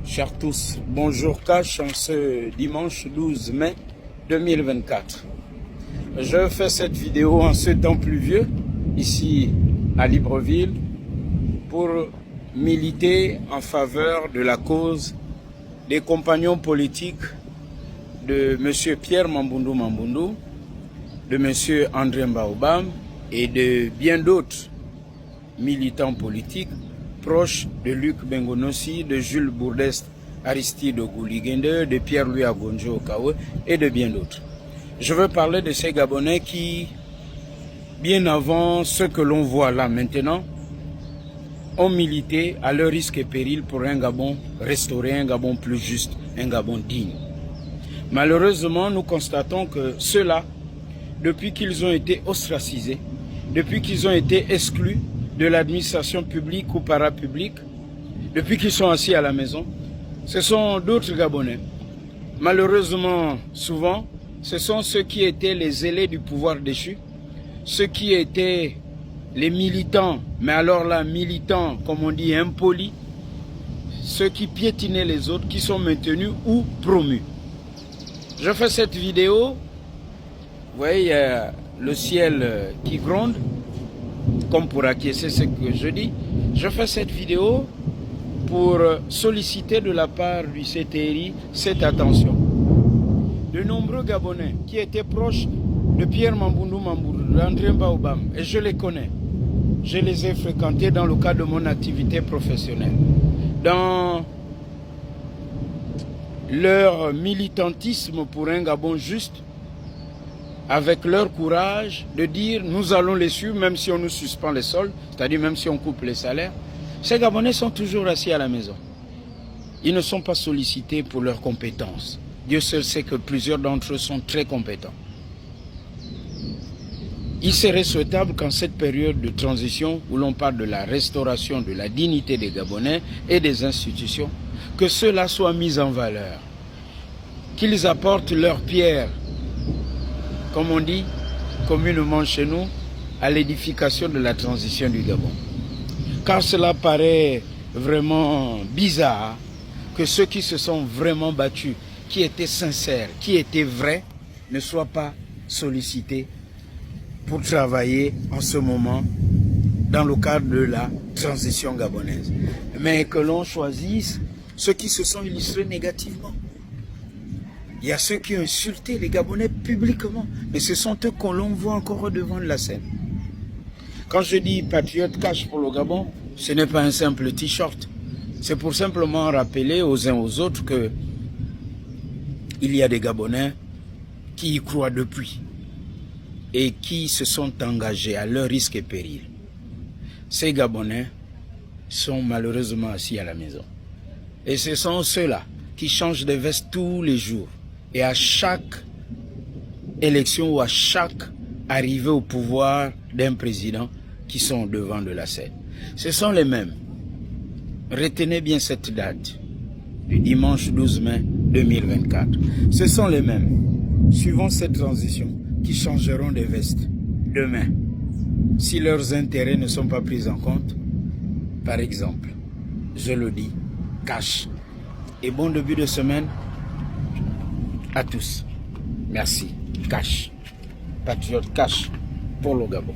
Chers tous, bonjour Cash en ce dimanche 12 mai 2024. Je fais cette vidéo en ce temps pluvieux, ici à Libreville, pour militer en faveur de la cause des compagnons politiques de M. Pierre Mamboundou Mamboundou, de M. André Mbaobam et de bien d'autres militants politiques proches de Luc Bengonossi, de Jules Bourdest, Aristide Gouligende, de Pierre-Louis Agonjo Okawe et de bien d'autres. Je veux parler de ces Gabonais qui, bien avant ce que l'on voit là maintenant, ont milité à leur risque et péril pour un Gabon restauré, un Gabon plus juste, un Gabon digne. Malheureusement, nous constatons que ceux-là, depuis qu'ils ont été ostracisés, depuis qu'ils ont été exclus de l'administration publique ou parapublique, depuis qu'ils sont assis à la maison, ce sont d'autres Gabonais. Malheureusement, souvent, ce sont ceux qui étaient les zélés du pouvoir déchu, ceux qui étaient les militants, mais alors là, militants, comme on dit, impolis, ceux qui piétinaient les autres, qui sont maintenus ou promus. Je fais cette vidéo, vous voyez, il y a le ciel qui gronde, comme pour acquiescer ce que je dis. Je fais cette vidéo pour solliciter de la part du CTRI cette attention. De nombreux Gabonais qui étaient proches de Pierre Mamboundou Mamboundou, d'André Mbaobam, et je les connais. Je les ai fréquentés dans le cadre de mon activité professionnelle. Dans leur militantisme pour un Gabon juste, avec leur courage de dire nous allons les suivre même si on nous suspend les soldes, c'est-à-dire même si on coupe les salaires, ces Gabonais sont toujours assis à la maison. Ils ne sont pas sollicités pour leurs compétences. Dieu seul sait que plusieurs d'entre eux sont très compétents. Il serait souhaitable qu'en cette période de transition où l'on parle de la restauration de la dignité des Gabonais et des institutions, que ceux-là soient mis en valeur, qu'ils apportent leur pierre, comme on dit communément chez nous, à l'édification de la transition du Gabon. Car cela paraît vraiment bizarre que ceux qui se sont vraiment battus, qui étaient sincères, qui étaient vrais, ne soient pas sollicités pour travailler en ce moment dans le cadre de la transition gabonaise. Mais que l'on choisisse ceux qui se sont illustrés négativement. Il y a ceux qui ont insulté les Gabonais publiquement, mais ce sont eux qu'on l'on voit encore devant la scène. Quand je dis patriote cash pour le Gabon, ce n'est pas un simple t-shirt. C'est pour simplement rappeler aux uns aux autres que il y a des Gabonais qui y croient depuis et qui se sont engagés à leur risque et péril. Ces Gabonais sont malheureusement assis à la maison. Et ce sont ceux-là qui changent de veste tous les jours. Et à chaque élection ou à chaque arrivée au pouvoir d'un président qui sont devant de la scène. Ce sont les mêmes. Retenez bien cette date, du dimanche 12 mai 2024. Ce sont les mêmes, suivant cette transition, qui changeront de veste demain, si leurs intérêts ne sont pas pris en compte. Par exemple, je le dis, cash. Et bon début de semaine à tous. Merci. Cash. Patriote cash pour le Gabon.